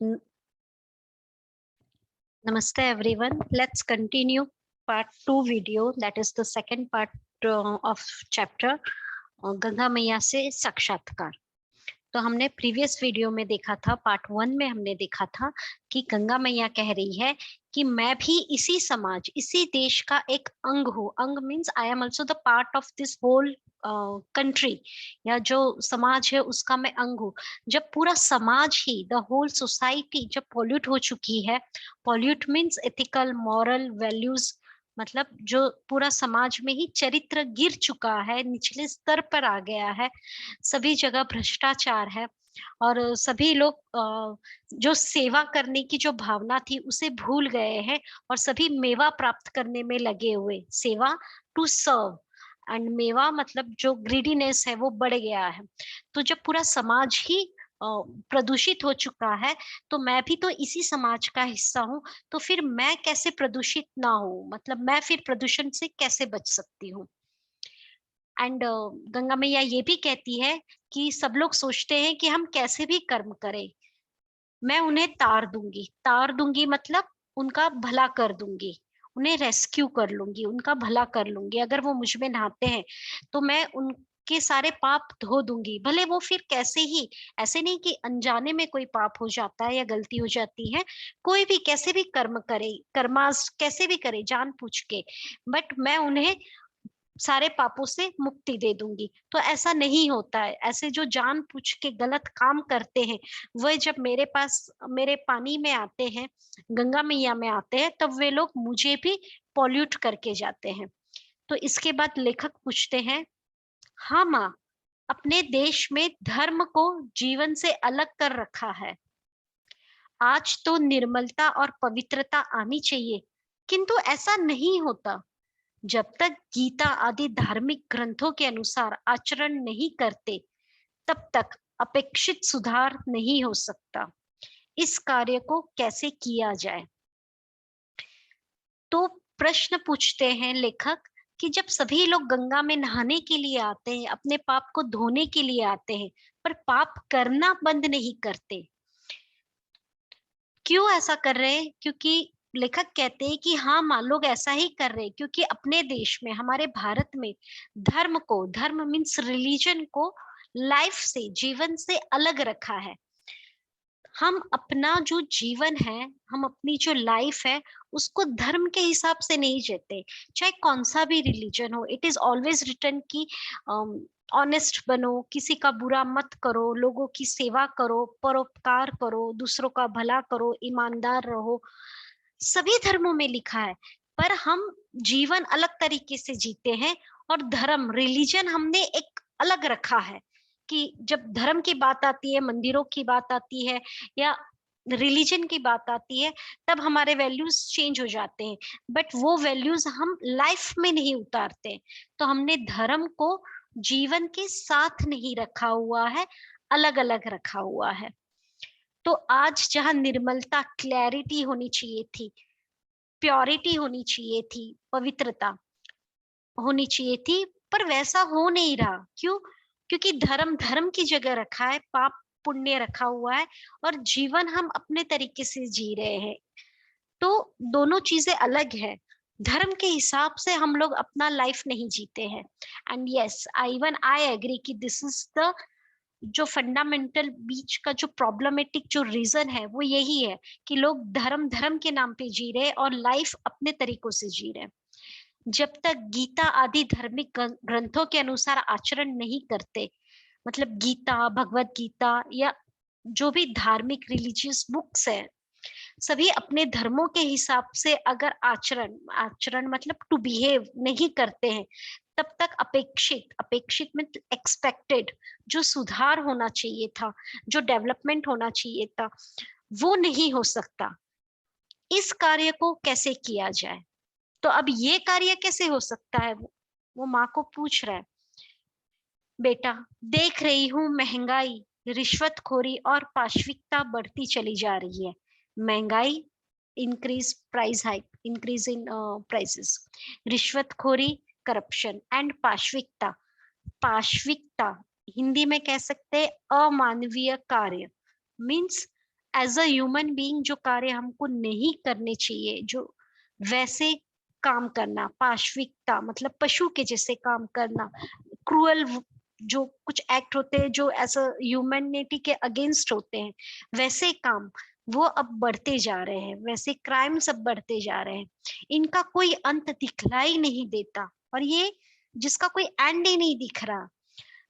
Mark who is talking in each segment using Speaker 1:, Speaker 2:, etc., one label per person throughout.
Speaker 1: N- Namaste everyone. Let's continue part 2 video. That is the second part of chapter Ganga मैया से साक्षात्कार। तो हमने प्रीवियस वीडियो में देखा था, पार्ट 1 में हमने देखा था कि गंगा मैया कह रही है कि मैं भी इसी समाज, इसी देश का एक अंग हूँ। अंग means I am also the part of this whole country, या जो समाज है उसका मैं अंग हूँ। जब पूरा समाज ही, द होल सोसाइटी जब पॉल्यूट हो चुकी है, pollute means ethical moral values, मतलब जो पूरा समाज में ही चरित्र गिर चुका है, निचले स्तर पर आ गया है, सभी जगह भ्रष्टाचार है और सभी लोग जो सेवा करने की जो भावना थी उसे भूल गए हैं और सभी मेवा प्राप्त करने में लगे हुए, सेवा टू सर्व, एंड मेवा मतलब जो ग्रीडीनेस है वो बढ़ गया है। तो जब पूरा समाज ही प्रदूषित हो चुका है, तो मैं भी तो इसी समाज का हिस्सा हूँ, तो फिर मैं कैसे प्रदूषित ना हूँ, मतलब मैं फिर प्रदूषण से कैसे बच सकती हूँ। एंड गंगा मैया ये भी कहती है कि सब लोग सोचते हैं कि हम कैसे भी कर्म करें, मैं उन्हें तार दूंगी मतलब उनका भला कर दूंगी, उन्हें रेस्क्यू कर लूंगी, उनका भला कर लूंगी। अगर वो मुझ में नहाते हैं तो मैं उनके सारे पाप धो दूंगी, भले वो फिर कैसे ही, ऐसे नहीं कि अनजाने में कोई पाप हो जाता है या गलती हो जाती है, कोई भी कैसे भी कर्म करे, कर्मास कैसे भी करे जानबूझ के, बट मैं उन्हें सारे पापों से मुक्ति दे दूंगी। तो ऐसा नहीं होता है। ऐसे जो जानबूझ के गलत काम करते हैं, वह जब मेरे पास, मेरे पानी में आते हैं, गंगा मैया में आते हैं, तब वे लोग मुझे भी पॉल्यूट करके जाते हैं। तो इसके बाद लेखक पूछते हैं, हाँ माँ, अपने देश में धर्म को जीवन से अलग कर रखा है। आज तो निर्मलता और पवित्रता आनी चाहिए, किंतु ऐसा नहीं होता। जब तक गीता आदि धार्मिक ग्रंथों के अनुसार आचरण नहीं करते, तब तक अपेक्षित सुधार नहीं हो सकता। इस कार्य को कैसे किया जाए? तो प्रश्न पूछते हैं लेखक कि जब सभी लोग गंगा में नहाने के लिए आते हैं, अपने पाप को धोने के लिए आते हैं, पर पाप करना बंद नहीं करते, क्यों ऐसा कर रहे हैं? क्योंकि लेखक कहते हैं कि हाँ माँ, लोग ऐसा ही कर रहे हैं क्योंकि अपने देश में, हमारे भारत में धर्म को, धर्म मीन्स रिलीजन को लाइफ से, जीवन से अलग रखा है। हम अपना जो जीवन है, हम अपनी जो लाइफ है, उसको धर्म के हिसाब से नहीं जीते, चाहे कौन सा भी रिलीजन हो। इट इज ऑलवेज रिटन कि ऑनेस्ट बनो, किसी का बुरा मत करो, लोगों की सेवा करो, परोपकार करो, दूसरों का भला करो, ईमानदार रहो, सभी धर्मों में लिखा है। पर हम जीवन अलग तरीके से जीते हैं और धर्म, रिलीजन हमने एक अलग रखा है कि जब धर्म की बात आती है, मंदिरों की बात आती है या रिलीजन की बात आती है, तब हमारे वैल्यूज चेंज हो जाते हैं, बट वो वैल्यूज हम लाइफ में नहीं उतारते। तो हमने धर्म को जीवन के साथ नहीं रखा हुआ है, अलग अलग रखा हुआ है। तो आज जहां निर्मलता, क्लैरिटी होनी चाहिए थी, प्योरिटी होनी चाहिए थी, पवित्रता होनी चाहिए थी, पर वैसा हो नहीं रहा। क्यों? क्योंकि धर्म धर्म की जगह रखा है, पाप पुण्य रखा हुआ है, और जीवन हम अपने तरीके से जी रहे हैं। तो दोनों चीजें अलग है। धर्म के हिसाब से हम लोग अपना लाइफ नहीं जीते हैं। एंड यस, आई एग्री कि दिस इज द जो फंडामेंटल बीच का जो प्रॉब्लमेटिक जो रीजन है, वो यही है कि लोग धर्म धर्म के नाम पे जी रहे हैं और लाइफ अपने तरीकों से जी रहे हैं। जब तक गीता आदि धार्मिक ग्रंथों के अनुसार आचरण नहीं करते, मतलब गीता, भगवत गीता या जो भी धार्मिक रिलीजियस बुक्स है, सभी अपने धर्मों के हिसाब से अगर आचरण, आचरण मतलब टू बिहेव नहीं करते हैं, तब तक अपेक्षित, अपेक्षित में एक्सपेक्टेड जो सुधार होना चाहिए था, जो डेवलपमेंट होना चाहिए था, वो नहीं हो सकता। इस कार्य को कैसे किया जाए? तो अब ये कार्य कैसे हो सकता है? वो माँ को पूछ रहा है, बेटा देख रही हूँ महंगाई, रिश्वतखोरी और पाशविकता बढ़ती चली जा रही है। महंगाई, increase price hike, increase in prices, रिश्वतखोरी, करप्शन एंड पाशविकता। पाशविकता हिंदी में कह सकते हैं अमानवीय कार्य, means as a human being जो कार्य हमको नहीं करने चाहिए, जो वैसे काम करना, पाशविकता मतलब पशु के जैसे काम करना, क्रूअल जो कुछ एक्ट होते हैं जो एज अ ह्यूमैनिटी के अगेंस्ट होते हैं, वैसे काम वो अब बढ़ते जा रहे हैं, वैसे क्राइम्स अब बढ़ते जा रहे हैं। इनका कोई अंत दिखलाई नहीं देता, और ये जिसका कोई एंड ही नहीं दिख रहा।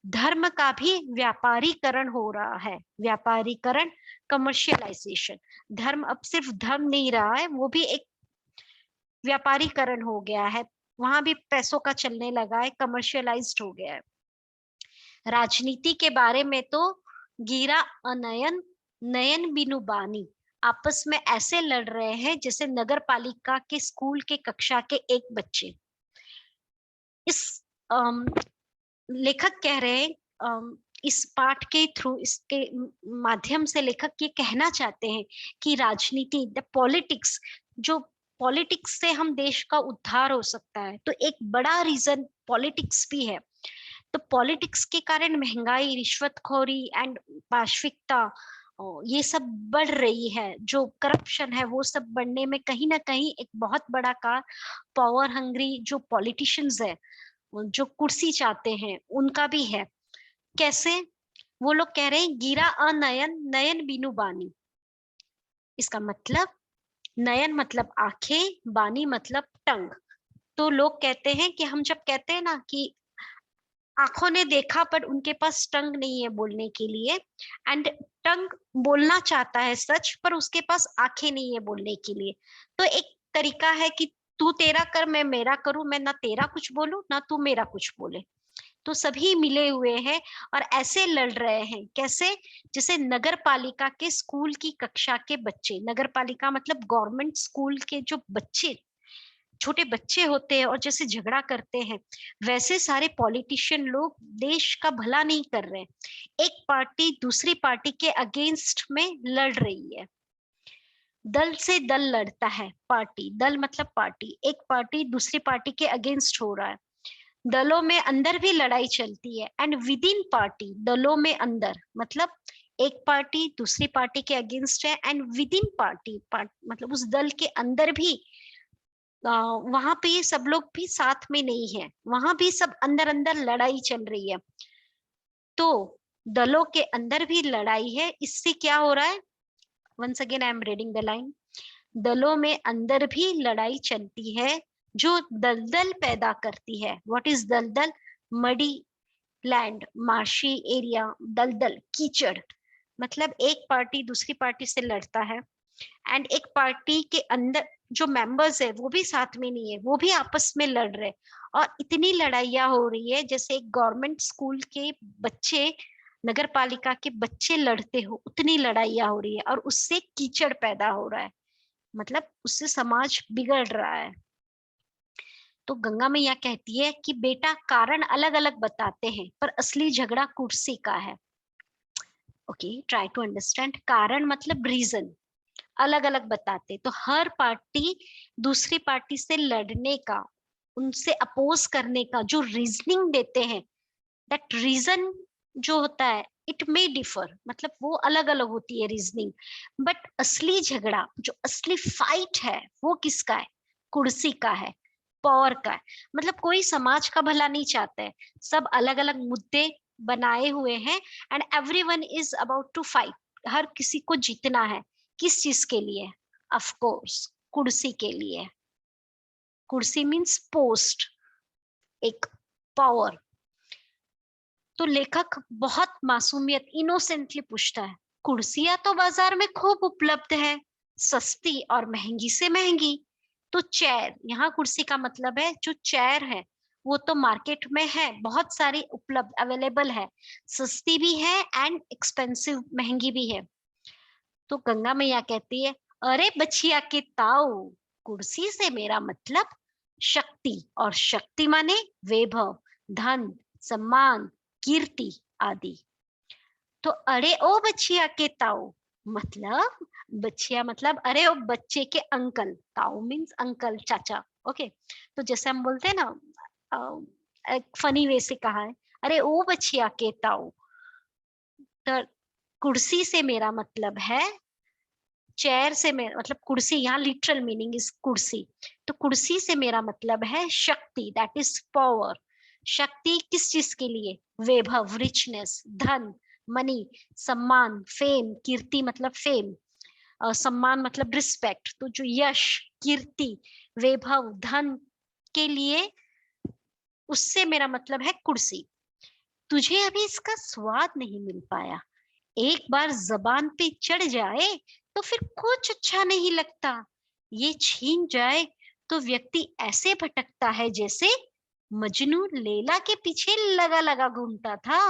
Speaker 1: धर्म का भी व्यापारीकरण हो रहा है, व्यापारीकरण, कमर्शियलाइजेशन। धर्म अब सिर्फ धर्म नहीं रहा है, वो भी एक व्यापारीकरण हो गया है, वहां भी पैसों का चलने लगा है, कमर्शियलाइज्ड हो गया है। राजनीति के बारे में तो गीरा अनयन नयन बिनु बानी आपस में ऐसे लड़ रहे हैं जैसे नगर पालिका के स्कूल के कक्षा के एक बच्चे। इस लेखक कह रहे हैं, इस पाठ के थ्रू, इसके माध्यम से लेखक ये कहना चाहते हैं कि राजनीति, द पॉलिटिक्स, जो पॉलिटिक्स से हम देश का उद्धार हो सकता है, तो एक बड़ा रीजन पॉलिटिक्स भी है। तो पॉलिटिक्स के कारण महंगाई, रिश्वतखोरी एंड पाशविकता ये सब बढ़ रही है, जो करप्शन है वो सब बढ़ने में कहीं ना कहीं एक बहुत बड़ा कार पावर हंग्री जो पॉलिटिशियंस है, जो कुर्सी चाहते हैं, उनका भी है। कैसे? वो लोग कह रहे हैं गिरा अनयन नयन बिनु बानी। इसका मतलब नयन मतलब आंखें, बानी मतलब टंग। तो लोग कहते हैं कि हम जब कहते हैं ना कि आंखों ने देखा पर उनके पास टंग नहीं है बोलने के लिए, एंड टंग बोलना चाहता है सच पर उसके पास आंखें नहीं है बोलने के लिए। तो एक तरीका है कि तू तेरा कर, मैं मेरा करूं, मैं ना तेरा कुछ बोलूं ना तू मेरा कुछ बोले। तो सभी मिले हुए हैं और ऐसे लड़ रहे हैं। कैसे? जैसे नगर पालिका के स्कूल की कक्षा के बच्चे, नगर पालिका मतलब गवर्नमेंट स्कूल के जो बच्चे, छोटे बच्चे होते हैं और जैसे झगड़ा करते हैं, वैसे सारे पॉलिटिशियन लोग देश का भला नहीं कर रहे। एक पार्टी दूसरी पार्टी के अगेंस्ट में लड़ रही है। दल से दल लड़ता है, पार्टी, दल मतलब पार्टी, एक पार्टी दूसरी पार्टी के अगेंस्ट हो रहा है। दलों में अंदर भी लड़ाई चलती है, एंड विद इन पार्टी, दलों में अंदर मतलब एक पार्टी दूसरी पार्टी के अगेंस्ट है, एंड विद इन पार्टी मतलब उस दल के अंदर भी वहां पे सब लोग भी साथ में नहीं है, वहां भी सब अंदर अंदर लड़ाई चल रही है। तो दलों के अंदर भी लड़ाई है, इससे क्या हो रहा है? Once again I am reading the line. दलों में अंदर भी लड़ाई चलती है जो दलदल पैदा करती है। व्हाट इज दलदल? मडी लैंड, मार्शी एरिया, दलदल, कीचड़। मतलब एक पार्टी दूसरी पार्टी से लड़ता है, एंड एक पार्टी के अंदर जो मेंबर्स है वो भी साथ में नहीं है, वो भी आपस में लड़ रहे, और इतनी लड़ाइयाँ हो रही है जैसे एक गवर्नमेंट स्कूल के बच्चे, नगर पालिका के बच्चे लड़ते हो, उतनी लड़ाइयाँ हो रही है, और उससे कीचड़ पैदा हो रहा है, मतलब उससे समाज बिगड़ रहा है। तो गंगा मैया कहती है कि बेटा कारण अलग अलग बताते हैं पर असली झगड़ा कुर्सी का है। Okay, try to understand. कारण मतलब रीजन, अलग अलग बताते, तो हर पार्टी दूसरी पार्टी से लड़ने का, उनसे अपोज करने का जो रीजनिंग देते हैं, दैट रीजन जो होता है इट मे डिफर, मतलब वो अलग अलग होती है रीजनिंग, बट असली झगड़ा जो असली फाइट है वो किसका है? कुर्सी का है, पावर का है। मतलब कोई समाज का भला नहीं चाहता है, सब अलग अलग मुद्दे बनाए हुए हैं, and everyone is about to fight, हर किसी को जीतना है। किस चीज के लिए? ऑफ कोर्स कुर्सी के लिए। कुर्सी मीन्स पोस्ट, एक पावर। तो लेखक बहुत मासूमियत, इनोसेंटली पूछता है, कुर्सियां तो बाजार में खूब उपलब्ध है, सस्ती और महंगी से महंगी। तो चेयर, यहाँ कुर्सी का मतलब है जो चेयर है, वो तो मार्केट में है, बहुत सारी उपलब्ध अवेलेबल है, सस्ती भी है एंड एक्सपेंसिव, महंगी भी है। तो गंगा मैया कहती है, अरे बछिया के ताऊ, कुर्सी से मेरा मतलब शक्ति, और शक्ति माने वैभव, धन, सम्मान, कीर्ति आदि। तो अरे ओ बछिया के ताऊ मतलब, बछिया मतलब अरे ओ बच्चे के अंकल, ताऊ मीन्स अंकल, चाचा। ओके, तो जैसे हम बोलते हैं ना, एक फनी वे से कहा है, अरे ओ बछिया के ताऊ। तो कुर्सी से मेरा मतलब है चेयर से मैं मतलब कुर्सी, यहाँ लिटरल मीनिंग इज कुर्सी। तो कुर्सी से मेरा मतलब है शक्ति, दैट इज पावर। शक्ति किस चीज के लिए? वैभव, रिचनेस, धन, मनी, सम्मान, फेम, कीर्ति मतलब फेम, सम्मान मतलब रिस्पेक्ट। तो जो यश, कीर्ति, वैभव, धन के लिए, उससे मेरा मतलब है कुर्सी। तुझे अभी इसका स्वाद नहीं मिल पाया, एक बार जबान पे चढ़ जाए तो फिर कुछ अच्छा नहीं लगता। ये छीन जाए तो व्यक्ति ऐसे भटकता है जैसे मजनू लैला के पीछे लगा लगा घूमता था।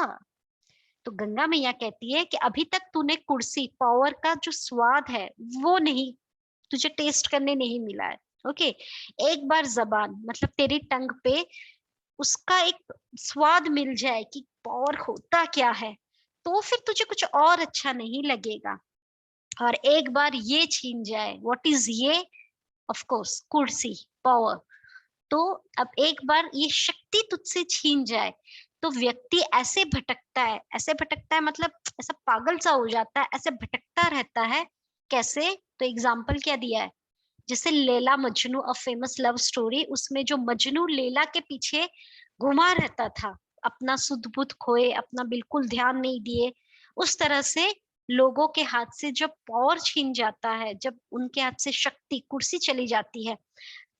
Speaker 1: तो गंगा मैया कहती है कि अभी तक तूने कुर्सी, पावर का जो स्वाद है वो नहीं, तुझे टेस्ट करने नहीं मिला है। ओके, एक बार जबान मतलब तेरी टंग पे उसका एक स्वाद मिल जाए कि पावर होता क्या है, तो फिर तुझे कुछ और अच्छा नहीं लगेगा। और एक बार ये छीन जाए, व्हाट इज ये? ऑफ कोर्स कुर्सी, पावर। तो अब एक बार ये शक्ति तुझसे छीन जाए तो व्यक्ति ऐसे भटकता है, ऐसे भटकता है मतलब ऐसा पागल सा हो जाता है, ऐसे भटकता रहता है। कैसे? तो एग्जाम्पल क्या दिया है, जैसे Laila Majnu, a famous love story, उसमें जो मजनू लैला के पीछे घुमा रहता था, अपना सुध बुध खोए, अपना बिल्कुल ध्यान नहीं दिए, उस तरह से लोगों के हाथ से जब पावर छीन जाता है, जब उनके हाथ से शक्ति, कुर्सी चली जाती है,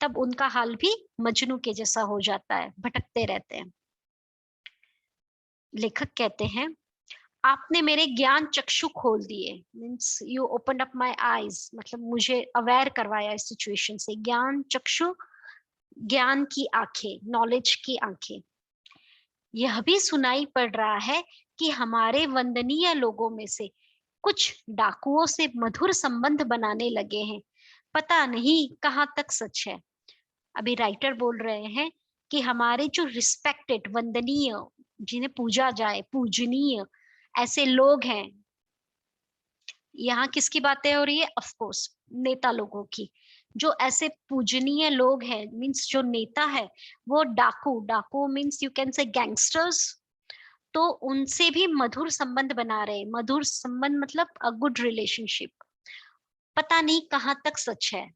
Speaker 1: तब उनका हाल भी मजनू के जैसा हो जाता है, भटकते रहते हैं। लेखक कहते हैं, आपने मेरे ज्ञान चक्षु खोल दिए, means you open up my eyes, मतलब मुझे अवेयर करवाया इस सिचुएशन से। ज्ञान चक्षु, ज्ञान की आंखें, नॉलेज की आंखें। यह भी सुनाई पड़ रहा है कि हमारे वंदनीय लोगों में से कुछ डाकुओं से मधुर संबंध बनाने लगे हैं, पता नहीं कहाँ तक सच है। अभी राइटर बोल रहे हैं कि हमारे जो रिस्पेक्टेड, वंदनीय, जिन्हें पूजा जाए, पूजनीय ऐसे लोग हैं, यहाँ किसकी बातें हो रही है? ऑफ कोर्स नेता लोगों की। जो ऐसे पूजनीय लोग हैं, मीन्स जो नेता है, वो डाकू, डाकू means you can say gangsters, तो उनसे भी मधुर संबंध बना रहे। मधुर संबंध मतलब अ गुड रिलेशनशिप। पता नहीं कहाँ तक सच है,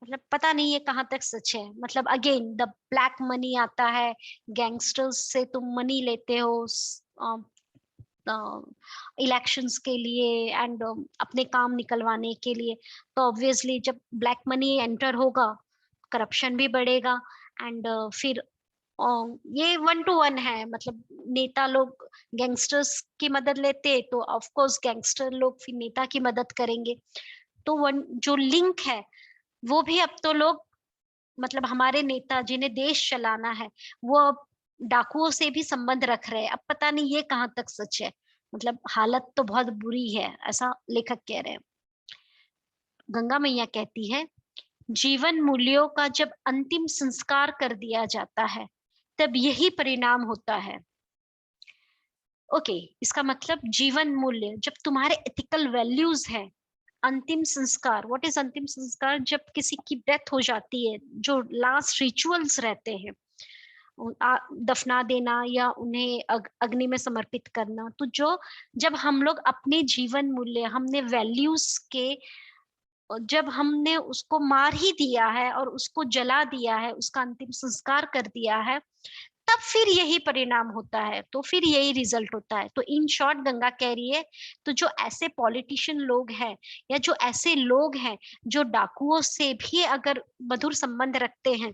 Speaker 1: मतलब पता नहीं ये कहाँ तक सच है, मतलब अगेन द ब्लैक मनी आता है, गैंगस्टर्स से तुम मनी लेते हो इलेक्शंस के लिए एंड अपने काम निकलवाने के लिए। तो ऑब्वियसली जब ब्लैक मनी एंटर होगा, करप्शन भी बढ़ेगा। एंड फिर ये 1 to 1 है, मतलब नेता लोग गैंगस्टर्स की मदद लेते तो ऑफ कोर्स गैंगस्टर लोग फिर नेता की मदद करेंगे। तो वन जो लिंक है वो भी अब तो लोग, मतलब हमारे नेता जिन्हें देश चलाना है, वो अब डाकुओं से भी संबंध रख रहे हैं। अब पता नहीं ये कहाँ तक सच है, मतलब हालत तो बहुत बुरी है, ऐसा लेखक कह रहे हैं। गंगा मैया कहती है, जीवन मूल्यों का जब अंतिम संस्कार कर दिया जाता है, तब यही परिणाम होता है। ओके, इसका मतलब जीवन मूल्य, जब तुम्हारे एथिकल वैल्यूज है, अंतिम संस्कार, व्हाट इज अंतिम संस्कार? जब किसी की डेथ हो जाती है, जो लास्ट रिचुअल्स रहते हैं, दफना देना या उन्हें अग्नि में समर्पित करना, तो जो जब हम लोग अपने जीवन मूल्य, हमने वैल्यूज के, जब हमने उसको मार ही दिया है और उसको जला दिया है, उसका अंतिम संस्कार कर दिया है, तब फिर यही परिणाम होता है, तो फिर यही रिजल्ट होता है। तो इन शॉर्ट गंगा कह रही है, तो जो ऐसे पॉलिटिशियन लोग हैं या जो ऐसे लोग हैं जो डाकुओं से भी अगर मधुर संबंध रखते हैं,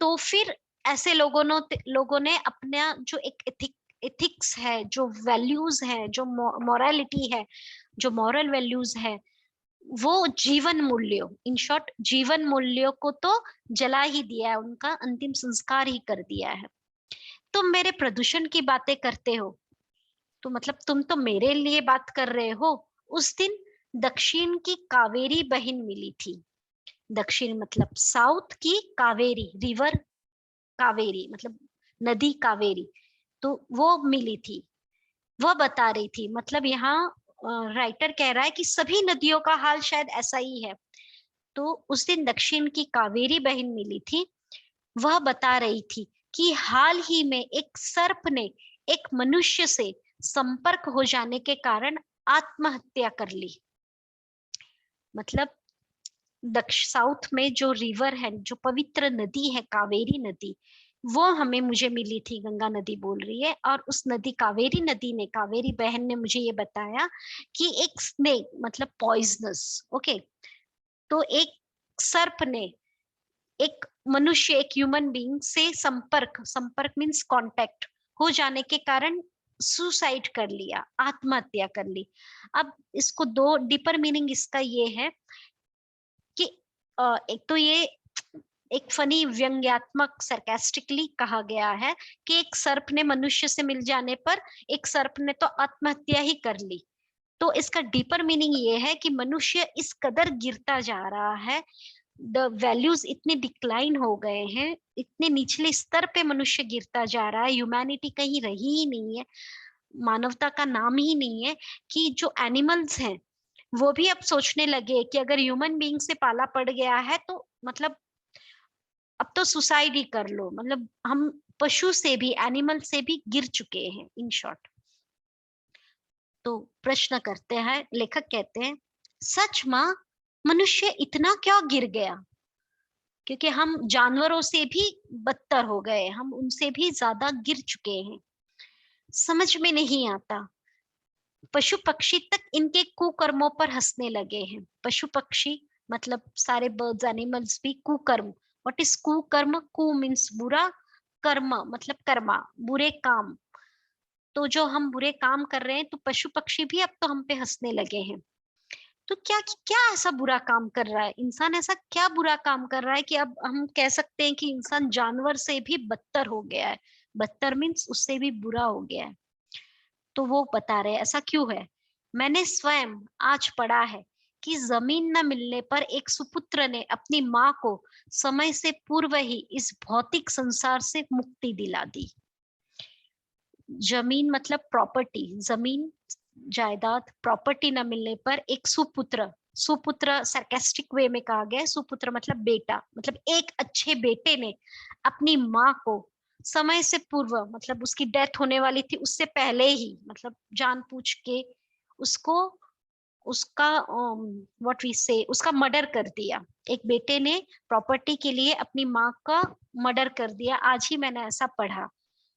Speaker 1: तो फिर ऐसे लोगों ने अपना जो एक एथिक्स है, जो वैल्यूज है, जो मोरालिटी है, जो मॉरल वैल्यूज है, वो जीवन मूल्यों, इन शॉर्ट जीवन मूल्यों को तो जला ही दिया है, उनका अंतिम संस्कार ही कर दिया है। तुम मेरे प्रदूषण की बातें करते हो, तो मतलब तुम तो मेरे लिए बात कर रहे हो। उस दिन दक्षिण की कावेरी बहन मिली थी। दक्षिण मतलब साउथ की कावेरी, रिवर कावेरी मतलब नदी कावेरी, तो वो मिली थी। वह बता रही थी, मतलब यहाँ राइटर कह रहा है कि सभी नदियों का हाल शायद ऐसा ही है। तो उस दिन दक्षिण की कावेरी बहन मिली थी। वह बता रही थी कि हाल ही में एक सर्प ने एक मनुष्य से संपर्क हो जाने के कारण आत्महत्या कर ली। मतलब साउथ में जो रिवर है, जो पवित्र नदी है कावेरी नदी, वो हमें मुझे मिली थी, गंगा नदी बोल रही है। और उस नदी कावेरी नदी ने, कावेरी बहन ने मुझे ये बताया कि एक स्नेक मतलब पॉइजनस, ओके, तो एक सर्प ने एक मनुष्य, एक ह्यूमन बीइंग से संपर्क, संपर्क मीन्स कांटेक्ट हो जाने के कारण सुसाइड कर लिया, आत्महत्या कर ली। अब इसको दो डीपर मीनिंग इसका ये है कि एक तो ये एक फनी व्यंग्यात्मक सरकास्टिकली कहा गया है कि एक सर्प ने मनुष्य से मिल जाने पर एक सर्प ने तो आत्महत्या ही कर ली। तो इसका डीपर मीनिंग ये है कि मनुष्य इस कदर गिरता जा रहा है, द वैल्यूज इतने डिक्लाइन हो गए हैं, इतने निचले स्तर पे मनुष्य गिरता जा रहा है, ह्यूमैनिटी कहीं रही ही नहीं है, मानवता का नाम ही नहीं है, कि जो एनिमल्स हैं वो भी अब सोचने लगे कि अगर ह्यूमन बीइंग से पाला पड़ गया है तो मतलब अब तो सुसाइड ही कर लो, मतलब हम पशु से भी, एनिमल से भी गिर चुके हैं इन शॉर्ट। तो प्रश्न करते हैं, लेखक कहते हैं, सच माँ, मनुष्य इतना क्यों गिर गया? क्योंकि हम जानवरों से भी बदतर हो गए, हम उनसे भी ज्यादा गिर चुके हैं। समझ में नहीं आता, पशु पक्षी तक इनके कुकर्मों पर हंसने लगे हैं। पशु पक्षी मतलब सारे बर्ड्स एनिमल्स भी कुकर्म। व्हाट इज कुकर्म? कु मीन्स बुरा, कर्म मतलब कर्मा, बुरे काम। तो जो हम बुरे काम कर रहे हैं तो पशु पक्षी भी अब तो हम पे हंसने लगे हैं। तो क्या क्या ऐसा बुरा काम कर रहा है इंसान, ऐसा क्या बुरा काम कर रहा है कि अब हम कह सकते हैं कि इंसान जानवर से भी बदतर हो गया है? बदतर मीन्स उससे भी बुरा हो गया है। तो वो बता रहे हैं ऐसा क्यों है। मैंने स्वयं आज पढ़ा है कि जमीन न मिलने पर एक सुपुत्र ने अपनी माँ को समय से पूर्व ही इस भौतिक संसार से मुक्ति दिला दी। जमीन मतलब प्रॉपर्टी, जमीन जायदाद प्रॉपर्टी न मिलने पर एक सुपुत्र, सुपुत्र सरकास्टिक वे में कहा गया है, सुपुत्र मतलब बेटा, मतलब एक अच्छे बेटे ने अपनी माँ को समय से पूर्व, मतलब उसकी डेथ होने वाली थी उससे पहले ही, मतलब जान पूछ के उसको, उसका व्हाट वी से उसका मर्डर कर दिया। एक बेटे ने प्रॉपर्टी के लिए अपनी माँ का मर्डर कर दिया, आज ही मैंने ऐसा पढ़ा।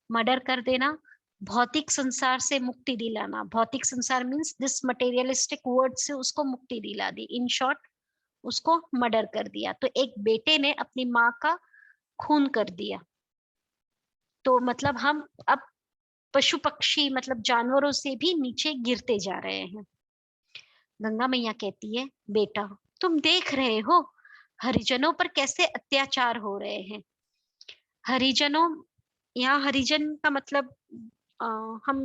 Speaker 1: मर्डर कर देना, भौतिक संसार से मुक्ति दिलाना, भौतिक संसार मीन्स दिस मटेरियलिस्टिक वर्ड से उसको मुक्ति दिला दी, इन शॉर्ट उसको मर्डर कर दिया। तो एक बेटे ने अपनी माँ का खून कर दिया। तो मतलब हम अब पशु पक्षी मतलब जानवरों से भी नीचे गिरते जा रहे हैं। गंगा मैया कहती है, बेटा तुम देख रहे हो हरिजनों पर कैसे अत्याचार हो रहे हैं। हरिजनों, यहाँ हरिजन का मतलब हम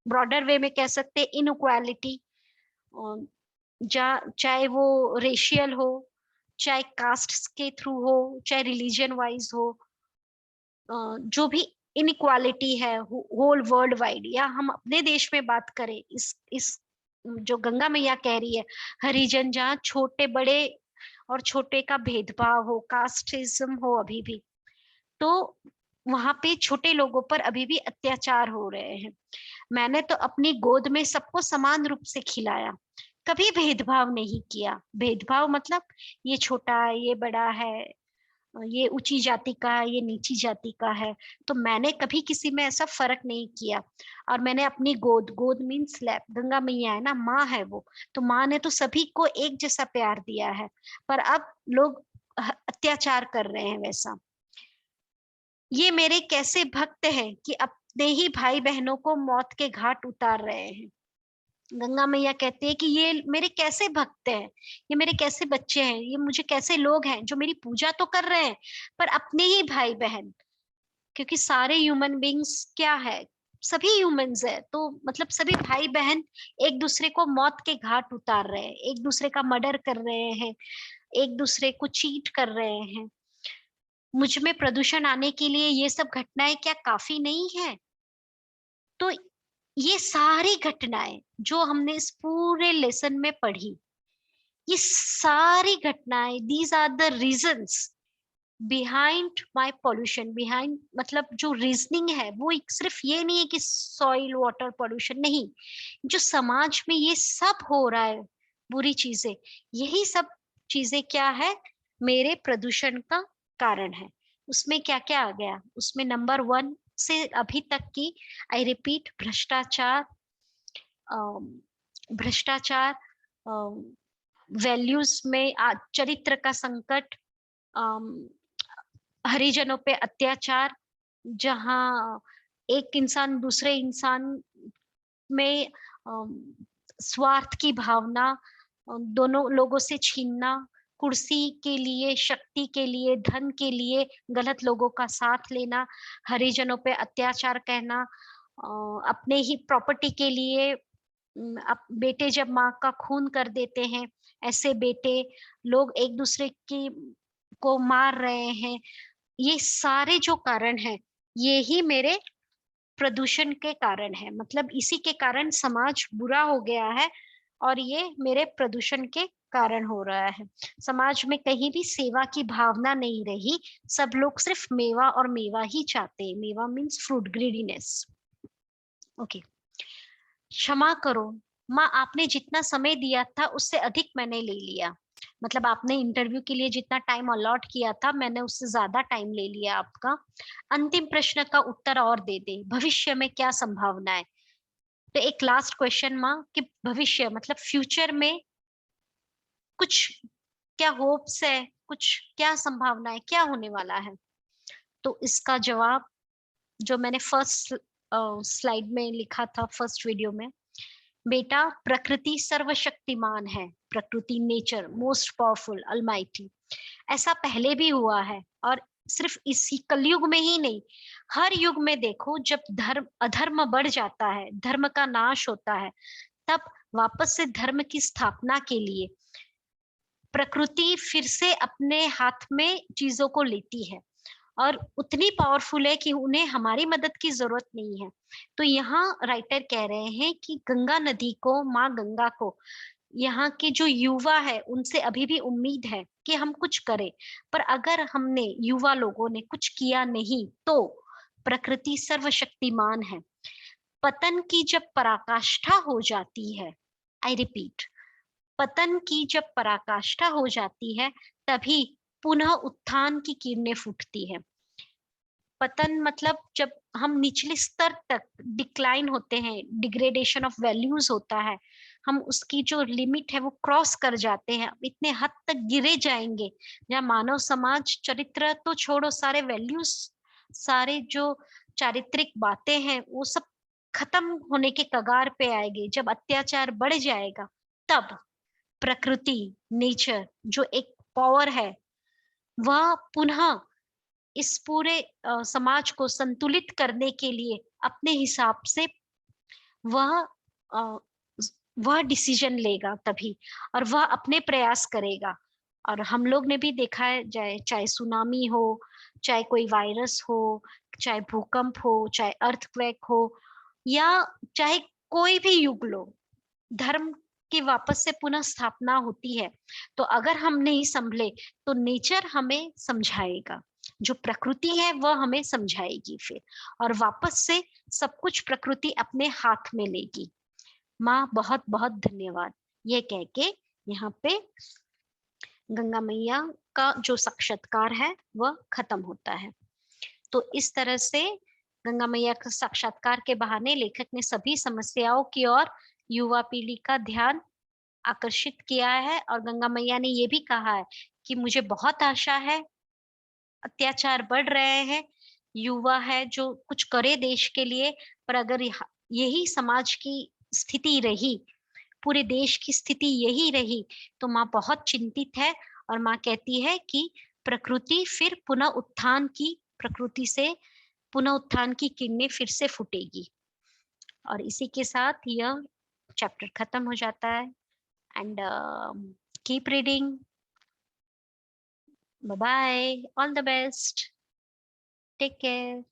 Speaker 1: ब्रॉडर वे में कह सकते हैं इनइक्वालिटी, चाहे वो रेशियल हो, चाहे कास्ट के थ्रू हो, चाहे रिलीजन वाइज हो, जो भी इनइक्वालिटी है होल वर्ल्ड वाइड, या हम अपने देश में बात करें, इस जो गंगा मैया कह रही है, हरिजन जहाँ छोटे बड़े और छोटे का भेदभाव हो, कास्टिज्म हो अभी भी, तो वहां पे छोटे लोगों पर अभी भी अत्याचार हो रहे हैं। मैंने तो अपनी गोद में सबको समान रूप से खिलाया, कभी भेदभाव नहीं किया। भेदभाव मतलब ये छोटा है, ये बड़ा है, ये ऊंची जाति का है, ये नीची जाति का है, तो मैंने कभी किसी में ऐसा फर्क नहीं किया। और मैंने अपनी गोद, गोद मीन्स लैब, गंगा मैया है ना, माँ है वो, तो माँ ने तो सभी को एक जैसा प्यार दिया है। पर अब लोग अत्याचार कर रहे हैं वैसा। ये मेरे कैसे भक्त हैं कि अपने ही भाई बहनों को मौत के घाट उतार रहे हैं। गंगा मैया कहती है कि ये मेरे कैसे भक्त हैं, ये मेरे कैसे बच्चे हैं, ये मुझे कैसे लोग हैं जो मेरी पूजा तो कर रहे हैं पर अपने ही भाई बहन, क्योंकि सारे ह्यूमन बींग्स क्या है, सभी ह्यूमंस है, तो मतलब सभी भाई बहन एक दूसरे को मौत के घाट उतार रहे हैं, एक दूसरे का मर्डर कर रहे हैं, एक दूसरे को चीट कर रहे हैं। मुझ में प्रदूषण आने के लिए ये सब घटनाएं क्या काफी नहीं है? तो ये सारी घटनाएं जो हमने इस पूरे लेसन में पढ़ी, ये सारी घटनाएं, these are the reasons behind my pollution. Behind मतलब जो रीजनिंग है वो सिर्फ ये नहीं है कि सॉइल वाटर पॉल्यूशन नहीं, जो समाज में ये सब हो रहा है, बुरी चीजें, यही सब चीजें क्या है, मेरे प्रदूषण का कारण है। उसमें क्या क्या आ गया, उसमें नंबर वन से अभी तक की, आई रिपीट, भ्रष्टाचार, अम, भ्रष्टाचार, वैल्यूज में चरित्र का संकट, अम, हरिजनों पे अत्याचार, जहाँ एक इंसान दूसरे इंसान में स्वार्थ की भावना, दोनों लोगों से छीनना, कुर्सी के लिए, शक्ति के लिए, धन के लिए गलत लोगों का साथ लेना, हरिजनों पे अत्याचार कहना, अपने ही प्रॉपर्टी के लिए, अब बेटे जब माँ का खून कर देते हैं, ऐसे बेटे, लोग एक दूसरे की को मार रहे हैं, ये सारे जो कारण हैं, ये ही मेरे प्रदूषण के कारण है। मतलब इसी के कारण समाज बुरा हो गया है, और ये मेरे प्रदूषण के कारण हो रहा है। समाज में कहीं भी सेवा की भावना नहीं रही, सब लोग सिर्फ मेवा और मेवा ही चाहते हैं। मेवा मीन्स फ्रूट, ग्रीडीनेस। ओके, क्षमा करो माँ, आपने जितना समय दिया था उससे अधिक मैंने ले लिया। मतलब आपने इंटरव्यू के लिए जितना टाइम अलॉट किया था, मैंने उससे ज्यादा टाइम ले लिया आपका। अंतिम प्रश्न का उत्तर और दे दे, भविष्य में क्या संभावना है। तो एक लास्ट क्वेश्चन माँ, कि भविष्य मतलब फ्यूचर में कुछ क्या होप्स है, कुछ क्या संभावना है, क्या होने वाला है। तो इसका जवाब जो मैंने फर्स्ट स्लाइड में लिखा था, फर्स्ट वीडियो में, बेटा प्रकृति सर्वशक्तिमान है, प्रकृति, नेचर मोस्ट पावरफुल, अलमाइटी। ऐसा पहले भी हुआ है, और सिर्फ इसी कलयुग में ही नहीं, हर युग में देखो, जब धर्म अधर्म बढ़ जाता है, धर्म का नाश होता है, तब वापस से धर्म की स्थापना के लिए प्रकृति फिर से अपने हाथ में चीजों को लेती है, और उतनी पावरफुल है कि उन्हें हमारी मदद की जरूरत नहीं है। तो यहाँ राइटर कह रहे हैं कि गंगा नदी को, माँ गंगा को, यहाँ के जो युवा है उनसे अभी भी उम्मीद है कि हम कुछ करें। पर अगर हमने, युवा लोगों ने कुछ किया नहीं, तो प्रकृति सर्वशक्तिमान है। पतन की जब पराकाष्ठा हो जाती है, आई रिपीट, पतन की जब पराकाष्ठा हो जाती है, तभी पुनः उत्थान की किरणें फूटती है। पतन मतलब जब हम निचले स्तर तक डिक्लाइन होते हैं, डिग्रेडेशन ऑफ वैल्यूज होता है, हम उसकी जो लिमिट है वो क्रॉस कर जाते हैं, इतने हद तक गिरे जाएंगे जहाँ मानव समाज, चरित्र तो छोड़ो, सारे वैल्यूज, सारे जो चारित्रिक बातें हैं वो सब खत्म होने के कगार पे आएंगे। जब अत्याचार बढ़ जाएगा, तब प्रकृति, नेचर जो एक पावर है, वह पुनः इस पूरे समाज को संतुलित करने के लिए अपने हिसाब से वह अ, वह डिसीजन लेगा तभी, और वह अपने प्रयास करेगा। और हम लोग ने भी देखा है, जाए चाहे सुनामी हो, चाहे कोई वायरस हो, चाहे भूकंप हो, चाहे अर्थक्वेक हो, या चाहे कोई भी युग लो, धर्म की वापस से पुनः स्थापना होती है। तो अगर हम नहीं संभले, तो नेचर हमें समझाएगा, जो प्रकृति है वह हमें समझाएगी फिर, और वापस से सब कुछ प्रकृति अपने हाथ में लेगी। माँ बहुत बहुत धन्यवाद, ये कह के यहाँ पे गंगा मैया का जो साक्षात्कार है वह खत्म होता है। तो इस तरह से गंगा मैया के साक्षात्कार के बहाने लेखक ने सभी समस्याओं की ओर युवा पीढ़ी का ध्यान आकर्षित किया है, और गंगा मैया ने ये भी कहा है कि मुझे बहुत आशा है, अत्याचार बढ़ रहे हैं, युवा है जो कुछ करे देश के लिए, पर अगर यही समाज की स्थिति रही, पूरे देश की स्थिति यही रही, तो माँ बहुत चिंतित है। और माँ कहती है कि प्रकृति फिर पुनः उत्थान की, प्रकृति से पुनः उत्थान की किरणें फिर से फूटेगी। और इसी के साथ यह चैप्टर खत्म हो जाता है। And keep reading. Bye bye, all the best, take care.